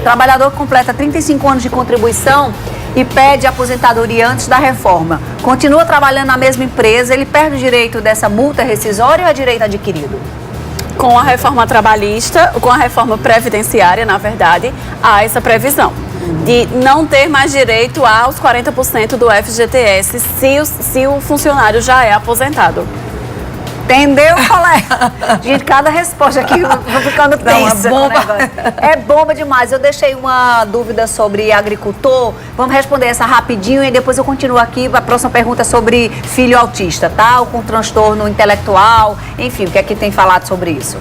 O trabalhador completa 35 anos de contribuição e pede aposentadoria antes da reforma. Continua trabalhando na mesma empresa, ele perde o direito dessa multa rescisória ou é direito adquirido? Com a reforma trabalhista, com a reforma previdenciária, na verdade, há essa previsão de não ter mais direito aos 40% do FGTS se o funcionário já é aposentado. Entendeu, colega? Gente, cada resposta aqui vou ficando tensa. É bomba demais. Eu deixei uma dúvida sobre agricultor. Vamos responder essa rapidinho e depois eu continuo aqui. A próxima pergunta é sobre filho autista, tá? Ou com transtorno intelectual. Enfim, o que é que tem falado sobre isso?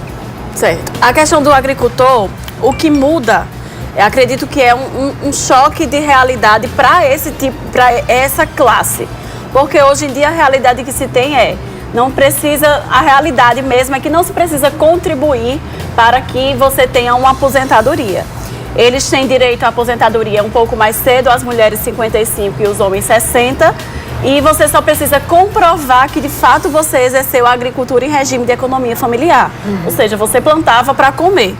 Certo. A questão do agricultor, o que muda, eu acredito que é um choque de realidade para essa classe. Porque hoje em dia a realidade que se tem não precisa, a realidade mesmo é que não se precisa contribuir para que você tenha uma aposentadoria. Eles têm direito à aposentadoria um pouco mais cedo, as mulheres 55 e os homens 60, e você só precisa comprovar que de fato você exerceu a agricultura em regime de economia familiar, ou seja, você plantava para comer.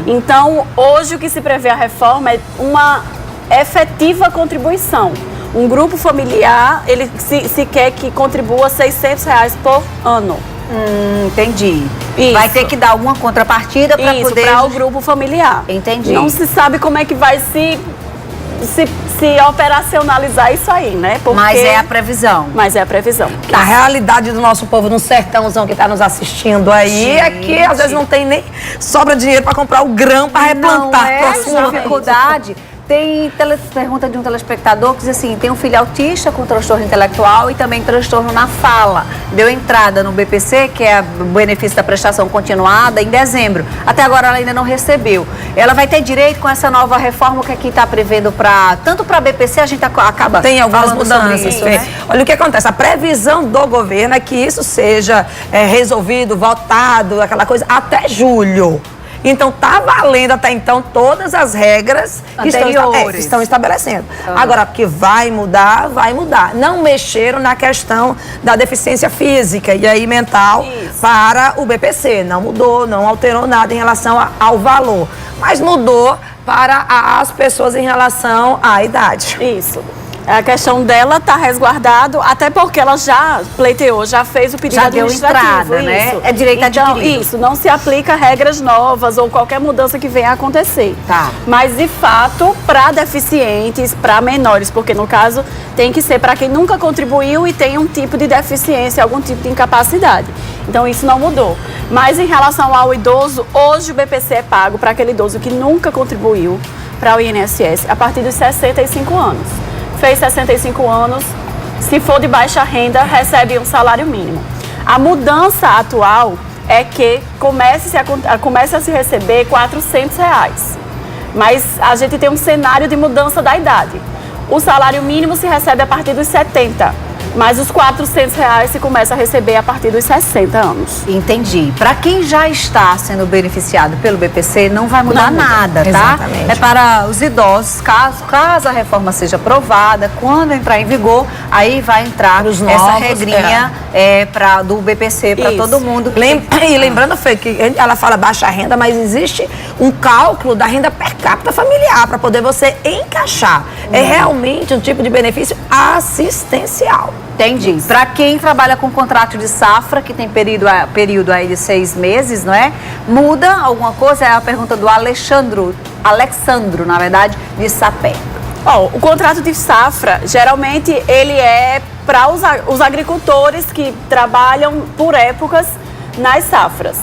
Então, hoje o que se prevê a reforma é uma efetiva contribuição. Um grupo familiar, ele se quer que contribua R$600 por ano. Entendi. Isso. Vai ter que dar alguma contrapartida para poder... Isso, para o grupo familiar. Entendi. Não se sabe como é que vai se operacionalizar isso aí, né? Porque... Mas é a previsão. Mas é a previsão. A realidade do nosso povo no sertãozão que está nos assistindo aí é que às vezes não tem nem sobra dinheiro para comprar o grão para replantar. Não é essa dificuldade. Tem pergunta de um telespectador que diz assim, tem um filho autista com transtorno intelectual e também transtorno na fala. Deu entrada no BPC, que é o benefício da prestação continuada, em dezembro. Até agora ela ainda não recebeu. Ela vai ter direito com essa nova reforma que aqui está prevendo tanto para BPC, a gente acaba tem algumas mudanças, isso, né? Olha o que acontece, a previsão do governo é que isso seja resolvido, votado, aquela coisa, até julho. Então, está valendo até então todas as regras que estão estabelecendo. Agora, que vai mudar, vai mudar. Não mexeram na questão da deficiência física e aí mental para o BPC. Não mudou, não alterou nada em relação ao valor. Mas mudou para as pessoas em relação à idade. Isso. A questão dela está resguardado, até porque ela já pleiteou, já fez o pedido administrativo. Já deu entrada, né? Isso. É direito adquirido. Isso, não se aplica regras novas ou qualquer mudança que venha a acontecer. Tá. Mas, de fato, para deficientes, para menores, porque no caso tem que ser para quem nunca contribuiu e tem um tipo de deficiência, algum tipo de incapacidade. Então, isso não mudou. Mas, em relação ao idoso, hoje o BPC é pago para aquele idoso que nunca contribuiu para o INSS a partir dos 65 anos. Fez 65 anos, se for de baixa renda, recebe um salário mínimo. A mudança atual é que comece a se receber R$400. Mas a gente tem um cenário de mudança da idade. O salário mínimo se recebe a partir dos 70, mas os R$400 se começa a receber a partir dos 60 anos. Entendi. Para quem já está sendo beneficiado pelo BPC, não vai mudar nada, tá? Exatamente. É para os idosos, caso a reforma seja aprovada, quando entrar em vigor, aí vai entrar essa regrinha do BPC para todo mundo. E lembrando, Fê, que ela fala baixa renda, mas existe um cálculo da renda per capita familiar para poder você encaixar. É realmente um tipo de benefício assistencial. Entendi. Para quem trabalha com contrato de safra, que tem período aí de 6 meses, não é? Muda alguma coisa? É a pergunta do Alexandro, na verdade, de Sapé. O contrato de safra, geralmente, ele é para os agricultores que trabalham por épocas nas safras.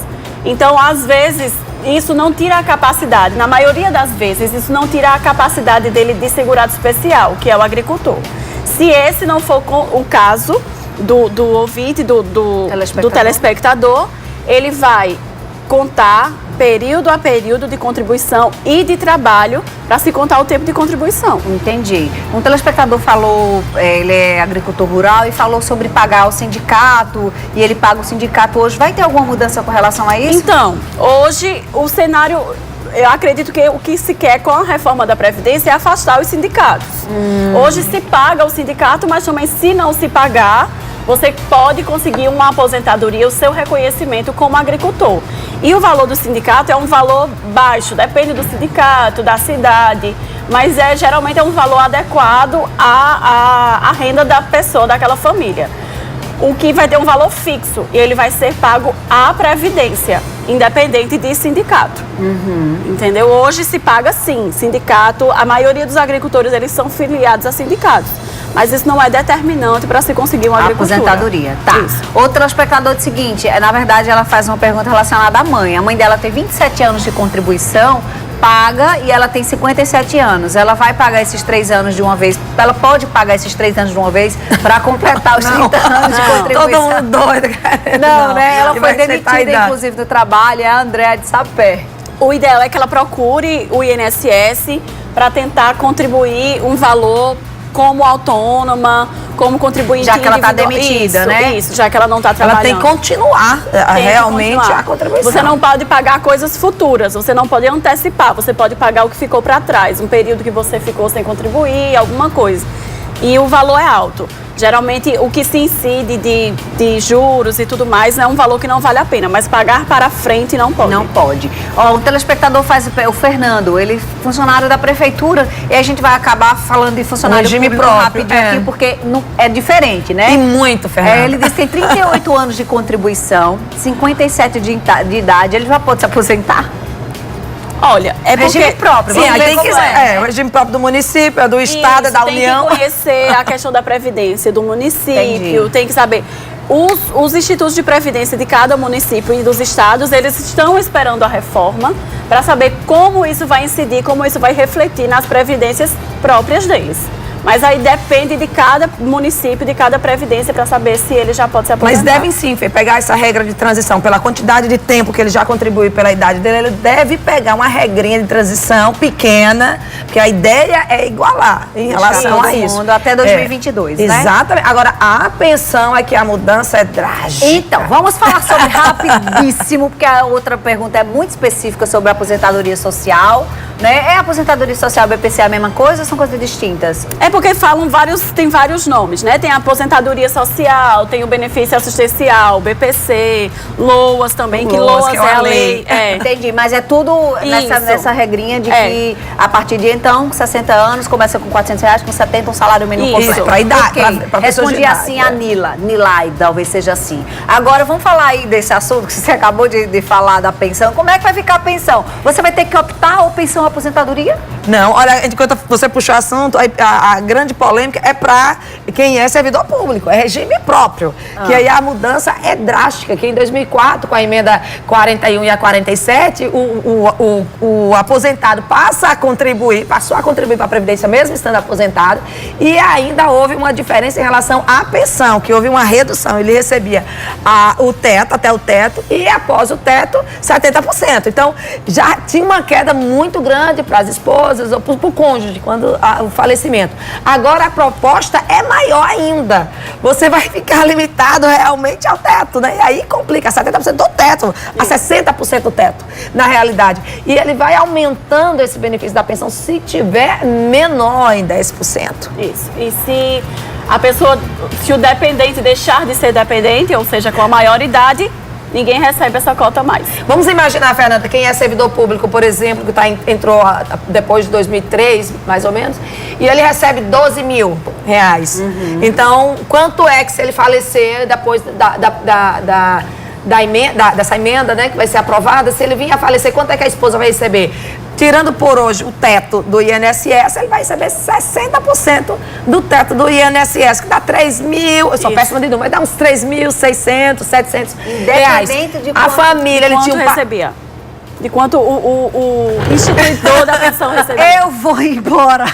Então, às vezes, isso não tira a capacidade, na maioria das vezes, isso não tira a capacidade dele de segurado especial, que é o agricultor. Se esse não for o caso do ouvinte, do telespectador, ele vai contar período a período de contribuição e de trabalho para se contar o tempo de contribuição. Entendi. Um telespectador falou, ele é agricultor rural e falou sobre pagar o sindicato e ele paga o sindicato hoje. Vai ter alguma mudança com relação a isso? Então, hoje o cenário... Eu acredito que o que se quer com a reforma da Previdência é afastar os sindicatos. Hoje se paga o sindicato, mas também se não se pagar, você pode conseguir uma aposentadoria, o seu reconhecimento como agricultor. E o valor do sindicato é um valor baixo, depende do sindicato, da cidade, mas geralmente é um valor adequado à renda da pessoa, daquela família. O que vai ter um valor fixo e ele vai ser pago à Previdência, independente de sindicato. Entendeu? Hoje se paga sim, sindicato, a maioria dos agricultores eles são filiados a sindicatos. Mas isso não é determinante para se conseguir uma agricultura. Aposentadoria, tá. Isso. Outro espectador diz o seguinte, na verdade ela faz uma pergunta relacionada à mãe. A mãe dela tem 27 anos de contribuição, paga e ela tem 57 anos. Ela vai pagar esses 3 anos de uma vez, ela pode pagar esses 3 anos de uma vez para completar os 30 anos de contribuição. Todo mundo doido, cara. Não, né? Ela E foi vai aceitar a demitida, idade. inclusive, do trabalho, é a Andréa de Sapé. O ideal é que ela procure o INSS para tentar contribuir um valor como autônoma, como contribuinte Já que ela tá individual. demitida, Isso, né? Isso, já que ela não está Ela trabalhando. tem que continuar Tem que realmente continuar. a contribuição. Você não pode pagar coisas futuras, você não pode antecipar, você pode pagar o que ficou para trás, um período que você ficou sem contribuir, alguma coisa. E o valor é alto. Geralmente, o que se incide de juros e tudo mais é um valor que não vale a pena, mas pagar para frente não pode. Não pode. Ó, o telespectador faz o Fernando, ele é funcionário da prefeitura, e a gente vai acabar falando de funcionário Regime público próprio, rapidinho aqui, porque é diferente, né? E muito, Fernando. Ele diz que tem 38 anos de contribuição, 57 de idade, ele já pode se aposentar? Olha, é porque... Regime próprio, Sim, vamos aí ver tem que como é. o regime próprio do município, é do estado, é da União. Tem que conhecer a questão da previdência do município, Entendi. tem que saber. Os institutos de previdência de cada município e dos estados, eles estão esperando a reforma para saber como isso vai incidir, como isso vai refletir nas previdências próprias deles. Mas aí depende de cada município, de cada previdência, para saber se ele já pode se aposentar. Mas devem sim, Fê, pegar essa regra de transição pela quantidade de tempo que ele já contribuiu pela idade dele, ele deve pegar uma regrinha de transição pequena, porque a ideia é igualar em relação todo a isso. mundo até 2022, né? Exatamente. Agora, a pensão é que a mudança é drástica. Então, vamos falar sobre rapidíssimo, porque a outra pergunta é muito específica sobre a aposentadoria social, né? É a aposentadoria social e BPC a mesma coisa ou são coisas distintas? É porque tem vários nomes, né? Tem a aposentadoria social, tem o benefício assistencial, BPC, LOAS também, que LOAS, LOAS que é a lei. É. Entendi, mas é tudo Isso. nessa regrinha de É. que a partir de então, 60 anos, começa com R$400, com 70 um salário mínimo Isso, completo. pra idade, Ok. pra pessoas de Respondi idade, assim é. a Nilai, talvez seja assim. Agora, vamos falar aí desse assunto que você acabou de falar da pensão. Como é que vai ficar a pensão? Você vai ter que optar ou pensão ou aposentadoria? Não, olha, enquanto você puxou o assunto, a grande polêmica é para quem é servidor público, é regime próprio. Que aí a mudança é drástica, que em 2004, com a emenda 41 e a 47, o aposentado passou a contribuir para a Previdência mesmo estando aposentado, e ainda houve uma diferença em relação à pensão, que houve uma redução, ele recebia o teto, até o teto, e após o teto, 70%. Então, já tinha uma queda muito grande para as esposas ou para o cônjuge, quando o falecimento. Agora, a proposta é maior ainda. Você vai ficar limitado realmente ao teto, né? E aí complica, 70% do teto, a 60% do teto, na realidade. E ele vai aumentando esse benefício da pensão se tiver menor em 10%. Isso. E se o dependente deixar de ser dependente, ou seja, com a maior idade, ninguém recebe essa cota mais. Vamos imaginar, Fernanda, quem é servidor público, por exemplo, que entrou depois de 2003, mais ou menos, e ele recebe R$12 mil. Então, quanto é que se ele falecer depois dessa emenda, né, que vai ser aprovada, se ele vir a falecer, quanto é que a esposa vai receber? Tirando por hoje o teto do INSS, ele vai receber 60% do teto do INSS, que dá 3 mil, eu sou péssima de número, mas dá uns 3.600, 700 reais. Independente de A família, ele Quanto tinha recebia? De quanto o instituidor da pensão recebia? Eu vou embora.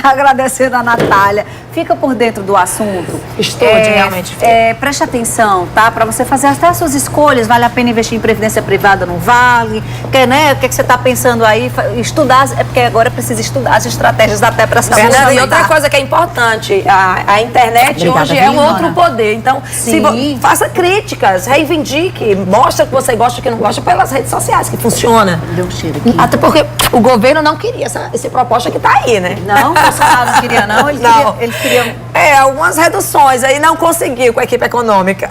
Agradecendo a Natália. Fica por dentro do assunto. Estou realmente. Preste atenção, tá? Para você fazer até as suas escolhas. Vale a pena investir em previdência privada? Não vale? Né? O que você está pensando aí? Estudar, é porque agora precisa estudar as estratégias até para saber. Fernanda, e outra coisa que é importante, a internet Obrigada, hoje é um viu, outro Nora? poder. Então, faça críticas, reivindique, mostra que você gosta e que não gosta pelas redes sociais, que funciona. Deu um cheiro aqui. Até porque o governo não queria essa proposta que está aí, né? Não, o Bolsonaro não queria, não. Ele queria. Algumas reduções aí não conseguiu com a equipe econômica.